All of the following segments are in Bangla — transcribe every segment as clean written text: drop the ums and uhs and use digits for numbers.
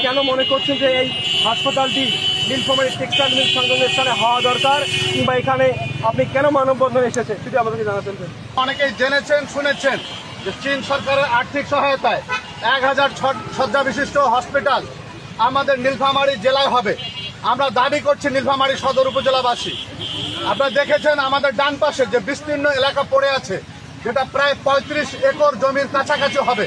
কেন মনে করছেন যে এই হাসপাতালটি নীলফামারী টেক্সটাইল মিল সংলগ্ন স্থানে হওয়া দরকার, কিংবা এখানে আপনি কেন মানববন্ধন এসেছে যদি আমাদেরকে জানাতেন? অনেকেই জেনেছেন শুনেছেন যে চীন সরকারের আর্থিক সহায়তায় 1000 শয্যা বিশিষ্ট হসপিটাল আমাদের নীলফামারী জেলায় হবে। আমরা দাবি করছি নীলফামারী সদর উপজেলাবাসী। আপনারা দেখেছেন আমাদের ডান পাশে যে বিস্তীর্ণ এলাকা পড়ে আছে, যেটা প্রায় 35 একর জমির কাছাকাছি হবে।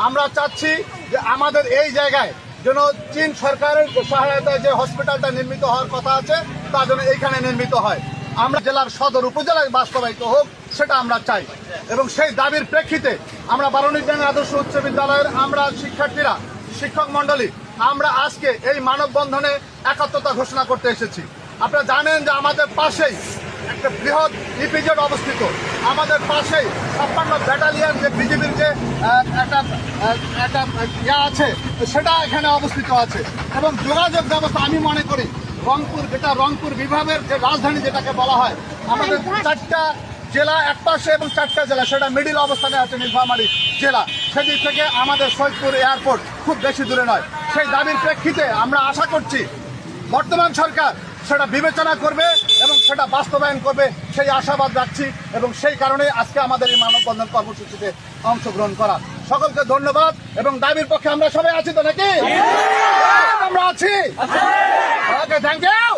আমরা চাচ্ছি যে আমাদের এই জায়গায় যেন চীন সরকারের সহায়তায় যে হসপিটালটা নির্মিত হওয়ার কথা আছে তা যেন এইখানে নির্মিত হয়। আমরা জেলার সদর উপজেলায় বাস্তবায়িত হোক সেটা আমরা চাই, এবং সেই দাবির প্রেক্ষিতে আমরা বারুণীডাঙ্গা আদর্শ উচ্চ বিদ্যালয়ের আমরা শিক্ষার্থীরা, শিক্ষক মন্ডলী, আমরা আজকে এই মানববন্ধনে একাত্মতা ঘোষণা করতে এসেছি। আপনারা জানেন যে আমাদের পাশেই একটা বৃহৎ ইপিজেড অবস্থিত, আমাদের পাশেই 56 ব্যাটালিয়ন যে বিজিবির যে একটা আছে সেটা এখানে অবস্থিত আছে, এবং যোগাযোগ ব্যবস্থা আমি মনে করি রংপুর বিভাগের যে রাজধানী যেটাকে বলা হয়, আমাদের 4টা জেলা এক পাশে এবং 4টা জেলা, সেটা মিডিল অবস্থানে আছে নীলফামারী জেলা। সেদিক থেকে আমাদের সৈয়দপুর এয়ারপোর্ট খুব বেশি দূরে নয়। সেই দাবির প্রেক্ষিতে আমরা আশা করছি বর্তমান সরকার সেটা বিবেচনা করবে এবং সেটা বাস্তবায়ন করবে, সেই আশাবাদ রাখছি, এবং সেই কারণে আজকে আমাদের এই মানববন্ধন কর্মসূচিতে অংশগ্রহণ করা। সকলকে ধন্যবাদ, এবং দাবির পক্ষে আমরা সবাই আছি তো নাকি? আমরা আছি। ওকে, থ্যাংক ইউ।